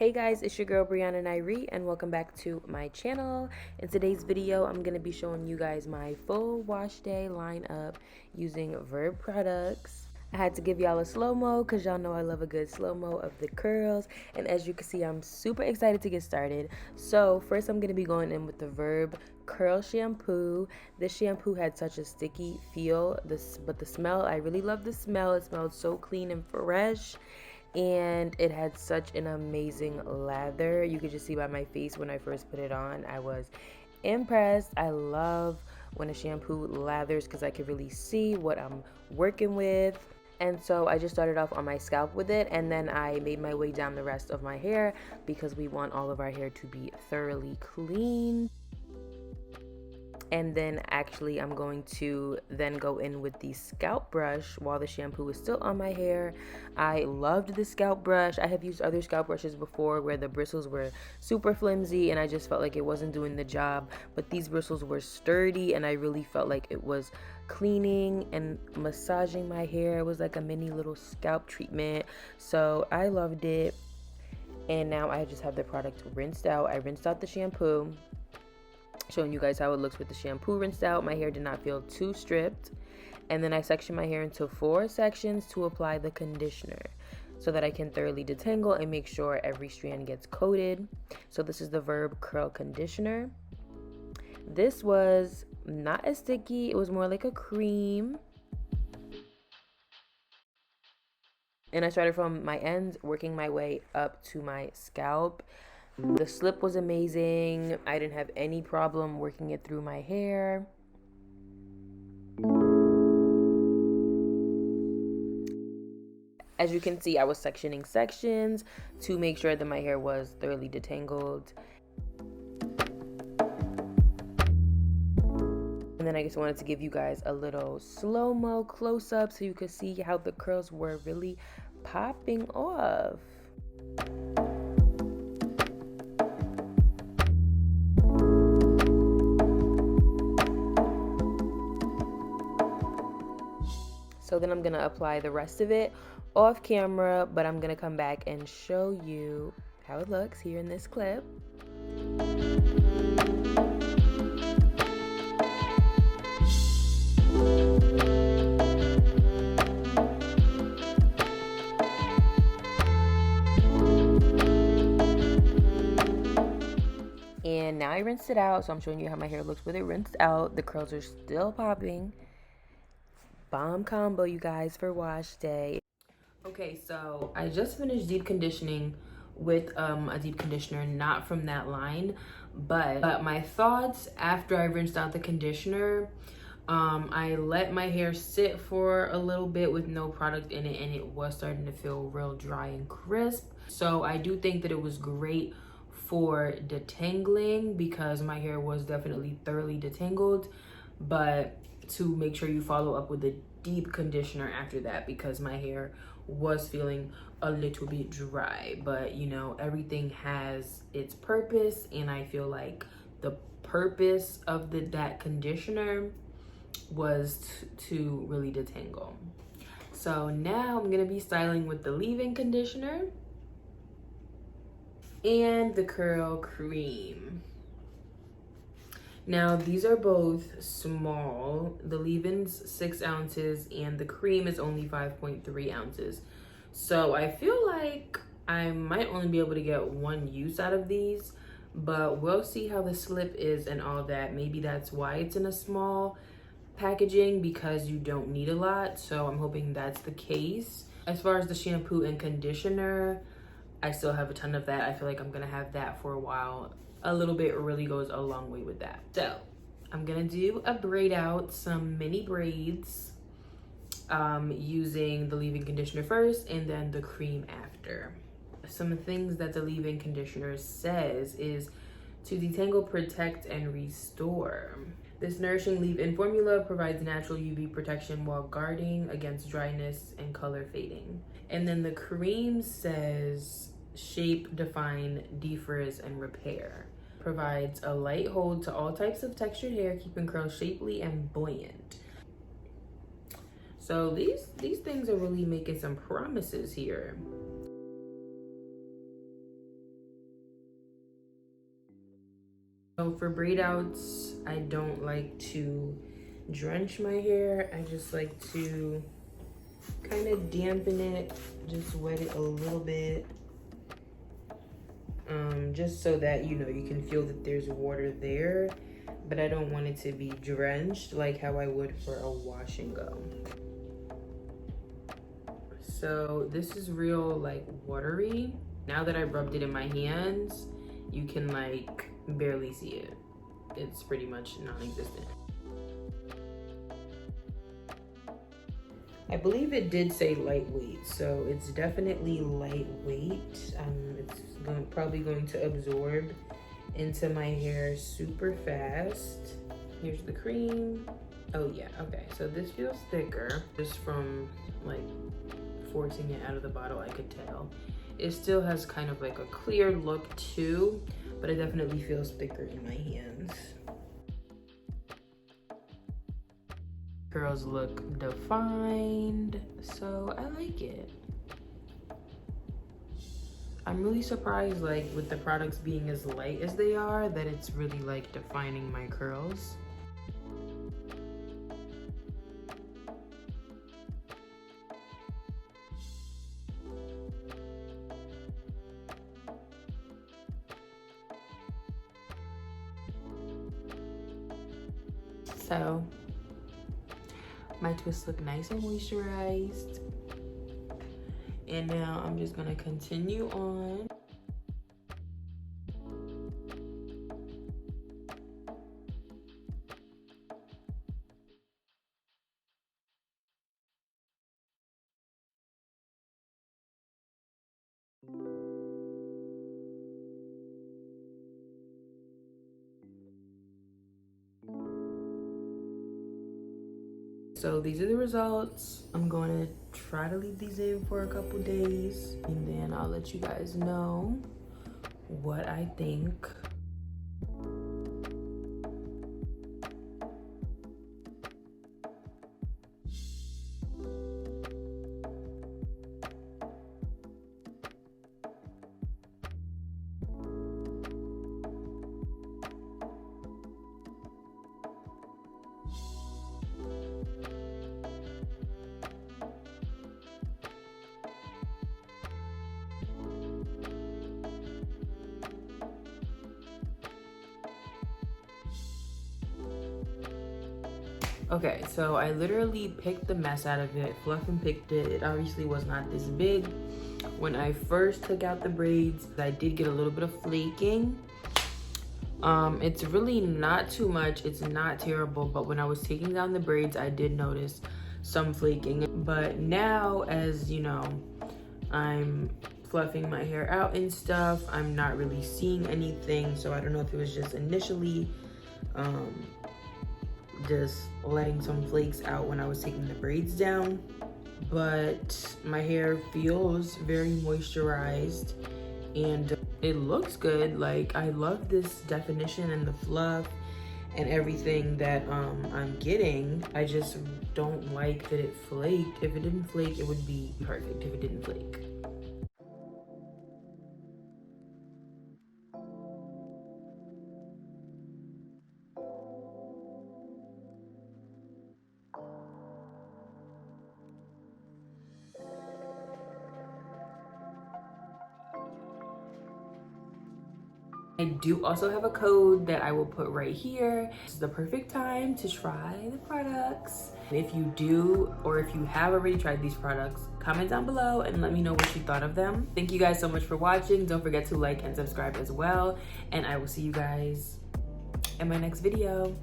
Hey guys, it's your girl Brianna Niree and welcome back to my channel. In today's video, I'm going to be showing you guys my full wash day lineup using Verb products. I had to give y'all a slow-mo because y'all know I love a good slow-mo of the curls. And as you can see, I'm super excited to get started. So first I'm going to be going in with the Verb Curl Shampoo. This shampoo had such a sticky feel, but the smell, I really love the smell. It smelled so clean and fresh. And it had such an amazing lather. You could just see by my face when I first put it on. I was impressed. I love when a shampoo lathers because I can really see what I'm working with. And so I just started off on my scalp with it, and then I made my way down the rest of my hair because we want all of our hair to be thoroughly clean. And then actually I'm going to then go in with the scalp brush while the shampoo is still on my hair. I loved the scalp brush. I have used other scalp brushes before where the bristles were super flimsy and I just felt like it wasn't doing the job, but these bristles were sturdy and I really felt like it was cleaning and massaging my hair. It was like a mini little scalp treatment, so I loved it. And now I just have the product rinsed out. I rinsed out the shampoo, showing you guys how it looks with the shampoo rinsed out. My hair did not feel too stripped. And then I section my hair into 4 sections to apply the conditioner so that I can thoroughly detangle and make sure every strand gets coated. So this is the Verb Curl Conditioner. This was not as sticky. It was more like a cream. And I started from my ends, working my way up to my scalp. The slip was amazing. I didn't have any problem working it through my hair. As you can see, I was sectioning sections to make sure that my hair was thoroughly detangled. And then I just wanted to give you guys a little slow-mo close-up so you could see how the curls were really popping off. So then I'm gonna apply the rest of it off camera, but I'm gonna come back and show you how it looks here in this clip. And now I rinsed it out, so I'm showing you how my hair looks with it rinsed out. The curls are still popping. Bomb combo, you guys, for wash day. Okay, so I just finished deep conditioning with a deep conditioner, not from that line, but my thoughts after I rinsed out the conditioner, I let my hair sit for a little bit with no product in it, and it was starting to feel real dry and crisp. So I do think that it was great for detangling because my hair was definitely thoroughly detangled, but to make sure you follow up with a deep conditioner after that because my hair was feeling a little bit dry. But you know, everything has its purpose, and I feel like the purpose of that conditioner was to really detangle. So now I'm gonna be styling with the leave-in conditioner and the curl cream. Now these are both small. The leave-in's 6 ounces and the cream is only 5.3 ounces. So I feel like I might only be able to get one use out of these, but we'll see how the slip is and all that. Maybe that's why it's in a small packaging, because you don't need a lot. So I'm hoping that's the case. As far as the shampoo and conditioner, I still have a ton of that. I feel like I'm gonna have that for a while. A little bit really goes a long way with that. So I'm gonna do a braid out, some mini braids, using the leave-in conditioner first and then the cream after. Some things that the leave-in conditioner says is to detangle, protect, and restore. This nourishing leave-in formula provides natural UV protection while guarding against dryness and color fading. And then the cream says shape, define, defrizz, and repair. Provides a light hold to all types of textured hair, keeping curls shapely and buoyant. So these things are really making some promises here. So for braid outs, I don't like to drench my hair. I just like to kind of dampen it, just wet it a little bit. Just so that, you know, you can feel that there's water there, but I don't want it to be drenched like how I would for a wash and go. So this is real like watery. Now that I rubbed it in my hands, you can like barely see it. It's pretty much non-existent. I believe it did say lightweight, so it's definitely lightweight. It's probably going to absorb into my hair super fast. Here's the cream. Oh yeah, okay, so this feels thicker. Just from like forcing it out of the bottle, I could tell. It still has kind of like a clear look too, but it definitely feels thicker in my hands. Curls look defined, so I like it. I'm really surprised, like with the products being as light as they are, that it's really like defining my curls. So my twists look nice and moisturized. And now I'm just gonna continue on. So these are the results. I'm going to try to leave these in for a couple days, and then I'll let you guys know what I think. Okay, so I literally picked the mess out of it, fluff and picked it. It obviously was not this big. When I first took out the braids, I did get a little bit of flaking. It's really not too much, it's not terrible, but when I was taking down the braids, I did notice some flaking. But now, as you know, I'm fluffing my hair out and stuff, I'm not really seeing anything, so I don't know if it was just initially just letting some flakes out when I was taking the braids down. But my hair feels very moisturized and it looks good. Like, I love this definition and the fluff and everything that I'm getting. I just don't like that it flaked. If it didn't flake, it would be perfect if it didn't flake. I do also have a code that I will put right here. This is the perfect time to try the products. If you do, or if you have already tried these products, comment down below and let me know what you thought of them. Thank you guys so much for watching. Don't forget to like and subscribe as well. And I will see you guys in my next video.